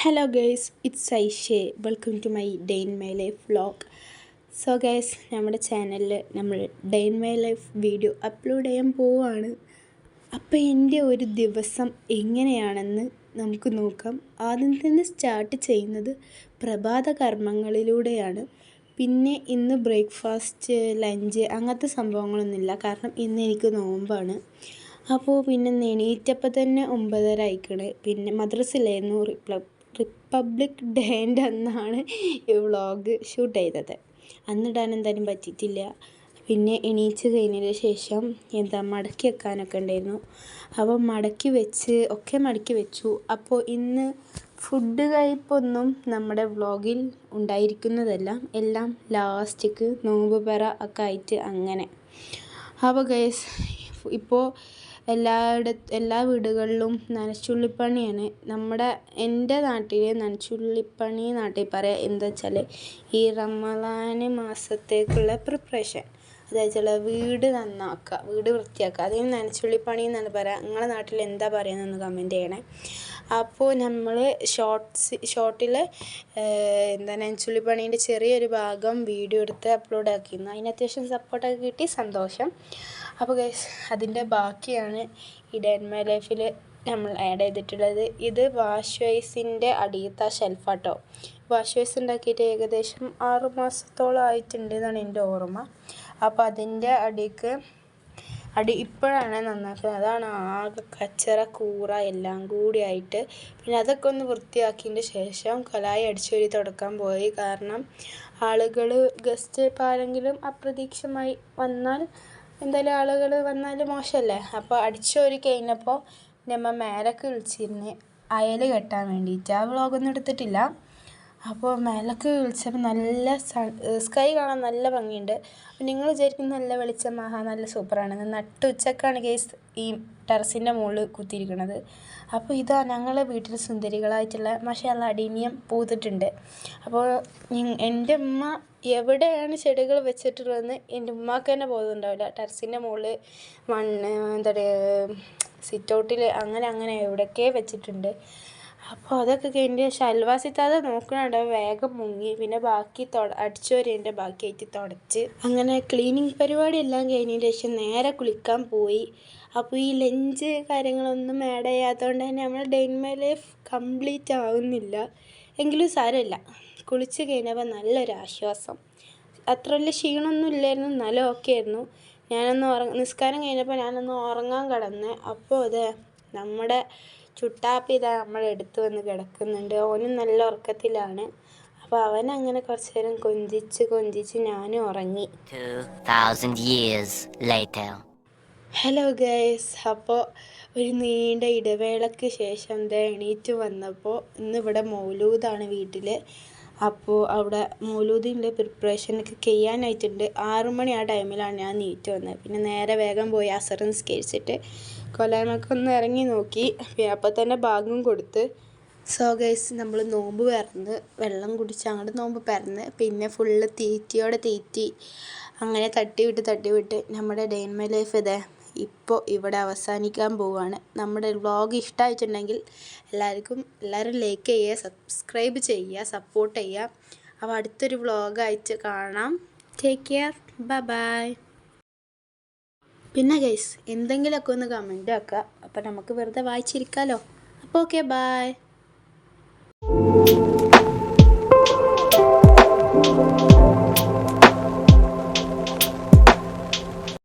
Hello guys, it's Aishe. Welcome to my day in my life vlog. So guys, നമ്മുടെ ചാനലിൽ നമ്മൾ day in my life video upload ചെയ്യാൻ പോവുകയാണ്. അപ്പോൾ എൻ്റെ ഒരു ദിവസം എങ്ങനെയാണെന്ന് നമുക്ക് നോക്കാം. ആദ്യം തന്നെ സ്റ്റാർട്ട് ചെയ്യുന്നത് പ്രഭാത കർമ്മങ്ങളിലൂടെയാണ്. പിന്നെ ഇന്ന് ബ്രേക്ക്ഫാസ്റ്റ്, ലഞ്ച് അങ്ങനത്തെ സംഭവങ്ങളൊന്നുമില്ല, കാരണം ഇന്ന് എനിക്ക് നോമ്പാണ്. അപ്പോൾ പിന്നെ എണീറ്റപ്പോൾ തന്നെ 9:30 ആയിക്കണ്. പിന്നെ മദ്രസയിലായിരുന്നു. റിപ്പബ്ലിക് ഡേൻ്റെ അന്നാണ് ഈ വ്ളോഗ് ഷൂട്ട് ചെയ്തത്. അന്നിടാൻ എന്തായാലും പറ്റിയിട്ടില്ല. പിന്നെ എണീച്ച് കഴിഞ്ഞതിന് ശേഷം മടക്കി വെക്കാനൊക്കെ ഉണ്ടായിരുന്നു. അപ്പോൾ മടക്കി വെച്ചു. അപ്പോൾ ഇന്ന് ഫുഡ് കഴിപ്പൊന്നും നമ്മുടെ വ്ളോഗിൽ ഉണ്ടായിരിക്കുന്നതല്ല. എല്ലാം ലാസ്റ്റിക്ക് നോമ്പ് പെറ ഒക്കെ ആയിട്ട് അങ്ങനെ. അപ്പോൾ ഗൈസ്, ഇപ്പോൾ എല്ലാ വീടുകളിലും നനച്ചുള്ളിപ്പണിയാണ്. എൻ്റെ നാട്ടിൽ നനച്ചുള്ളിപ്പണി പറയാം. എന്താ വെച്ചാൽ ഈ റമളാൻ മാസത്തേക്കുള്ള പ്രിപ്പറേഷൻ, അതായത് വീട് നന്നാക്കുക, വീട് വൃത്തിയാക്കുക, അതിന് നനച്ചുള്ളിപ്പണി എന്നാണ് പറയുക. നിങ്ങളുടെ നാട്ടിൽ എന്താ പറയുന്നതെന്ന് കമൻറ്റ് ചെയ്യണേ. അപ്പോൾ നമ്മൾ ഷോർട്ടിൽ നനച്ചുള്ളിപ്പണീൻ്റെ ചെറിയൊരു ഭാഗം വീഡിയോ എടുത്ത് അപ്ലോഡ് ആക്കിയിരുന്നു. അതിന് അത്യാവശ്യം സപ്പോർട്ടൊക്കെ കിട്ടി, സന്തോഷം. അപ്പോൾ ഗൈസ്, അതിൻ്റെ ബാക്കിയാണ് ഈ ഡേ ഇൻ മൈ ലൈഫിൽ നമ്മൾ ആഡ് ചെയ്തിട്ടുള്ളത്. ഇത് വാഷ് ബേസിൻ്റെ അടിയത്തെ ഷെൽഫാട്ടോ. വാഷ് ബേസ് ഉണ്ടാക്കിയിട്ട് ഏകദേശം 6 മാസത്തോളം ആയിട്ടുണ്ട് എന്നാണ് എൻ്റെ ഓർമ്മ. അപ്പോൾ അതിൻ്റെ അടി ഇപ്പോഴാണ് നന്നാക്കുന്നത്. അതാണ് ആകെ കച്ചറ കൂറ എല്ലാം കൂടി ആയിട്ട്. പിന്നെ അതൊക്കെ ഒന്ന് വൃത്തിയാക്കിയതിൻ്റെ ശേഷം കൊലായി അടിച്ചുവാരി തുടക്കാൻ പോയി. കാരണം ആളുകൾ ഗസ്റ്റ് ഇപ്പോൾ ആരെങ്കിലും അപ്രതീക്ഷിതമായി വന്നാൽ, എന്തായാലും ആളുകൾ വന്നാൽ മോശമല്ലേ. അപ്പോൾ അടിച്ചുവാരി കഴിഞ്ഞപ്പോൾ നമ്മൾ മേലക്ക് വിളിച്ചിരുന്ന് അയൽ കെട്ടാൻ വേണ്ടിയിട്ട്. ആ വ്ളോഗൊന്നും എടുത്തിട്ടില്ല. അപ്പോൾ മേലക്ക് വിളിച്ചപ്പോൾ നല്ല സ്കൈ കാണാൻ നല്ല ഭംഗിയുണ്ട്. അപ്പോൾ നിങ്ങൾ വിചാരിക്കും നല്ല വെളിച്ചം, നല്ല സൂപ്പറാണ്. നട്ടുച്ചക്കാണ് കേസ് ഈ ടെറസിൻ്റെ മുകളിൽ കുത്തിയിരിക്കുന്നത്. അപ്പോൾ ഇതാ ഞങ്ങളെ വീട്ടിൽ സുന്ദരികളായിട്ടുള്ള മാഷാഅല്ലാഹ് അടീനിയം പൂത്തിട്ടുണ്ട്. അപ്പോൾ എൻ്റെ ഉമ്മ എവിടെയാണ് ചെടികൾ വെച്ചിട്ടുള്ളതെന്ന് എൻ്റെ ഉമ്മാക്ക് തന്നെ ബോധമുണ്ടാവില്ല. ടെറസിൻ്റെ മുകളിൽ സിറ്റ് ഔട്ടിൽ അങ്ങനെ എവിടെയൊക്കെ വെച്ചിട്ടുണ്ട്. അപ്പോൾ അതൊക്കെ കഴിഞ്ഞ് ഷൽവാസിത്താതെ നോക്കണുണ്ട്, വേഗം മുങ്ങി. പിന്നെ ബാക്കി അടിച്ചുവാരിൻ്റെ ബാക്കിയായിട്ട് തുടച്ച് അങ്ങനെ ക്ലീനിങ് പരിപാടി എല്ലാം കഴിഞ്ഞതിന് ശേഷം നേരെ കുളിക്കാൻ പോയി. അപ്പോൾ ഈ ലഞ്ച് കാര്യങ്ങളൊന്നും ആഡ് ചെയ്യാത്തതുകൊണ്ട് തന്നെ നമ്മൾ day in my life complete ആവുന്നില്ല. എങ്കിലും സാരമില്ല, കുളിച്ച് കഴിഞ്ഞപ്പോൾ നല്ലൊരു ആശ്വാസം. അത്ര വലിയ ക്ഷീണമൊന്നും ഇല്ലായിരുന്നു, എന്നാലും ഓക്കെ ആയിരുന്നു. നിസ്കാരം കഴിഞ്ഞപ്പോൾ ഞാനൊന്ന് ഉറങ്ങാൻ കിടന്ന്. അപ്പോൾ നമ്മുടെ ചുട്ടാപ്പി നമ്മളെ അടുത്ത് വന്ന് കിടക്കുന്നുണ്ട്. ഓനും നല്ല ഉറക്കത്തിലാണ്. അപ്പോൾ അവനങ്ങനെ കുറച്ച് നേരം കൊഞ്ചിച്ച് ഞാനും ഉറങ്ങി. 2000 years later. ഹലോ ഗൈസ്, അപ്പോൾ ഒരു നീണ്ട ഇടവേളയ്ക്ക് ശേഷം എണീറ്റ് വന്നപ്പോൾ ഇന്നിവിടെ മൗലൂദാണ് വീട്ടിൽ. അപ്പോൾ അവിടെ മൗലൂദിൻ്റെ പ്രിപ്പറേഷനൊക്കെ ചെയ്യാനായിട്ടുണ്ട്. 6 മണി ആ ടൈമിലാണ് ഞാൻ നീറ്റ് വന്നത്. പിന്നെ നേരെ വേഗം പോയി അസർ നിസ്കരിച്ചിട്ട് കൊലായ്മക്ക് ഒന്ന് ഇറങ്ങി നോക്കി. അപ്പോൾ തന്നെ ബാഗും കൊടുത്ത്. സോ ഗൈസ്, നമ്മൾ നോമ്പ് പിറന്ന് വെള്ളം കുടിച്ച് അങ്ങോട്ട് നോമ്പ് പിറന്ന് പിന്നെ ഫുള്ള് തീറ്റി അങ്ങനെ തട്ടിവിട്ട് നമ്മുടെ ഡേ ഇൻ മൈ ലൈഫ് ഇപ്പോൾ ഇവിടെ അവസാനിക്കാൻ പോവുകയാണ്. നമ്മുടെ വ്ളോഗ് ഇഷ്ടമായിട്ടുണ്ടെങ്കിൽ എല്ലാവരും ലൈക്ക് ചെയ്യുക, സബ്സ്ക്രൈബ് ചെയ്യുക, സപ്പോർട്ട് ചെയ്യുക. അപ്പോൾ അടുത്തൊരു വ്ളോഗായിട്ട് കാണാം. Take care, bye. പിന്നെ ഗൈസ്, എന്തെങ്കിലുമൊക്കെ ഒന്ന് കമൻറ്റ് ആക്കുക. അപ്പോൾ നമുക്ക് വെറുതെ വായിച്ചിരിക്കാമല്ലോ. അപ്പോൾ ഓക്കെ, ബൈ.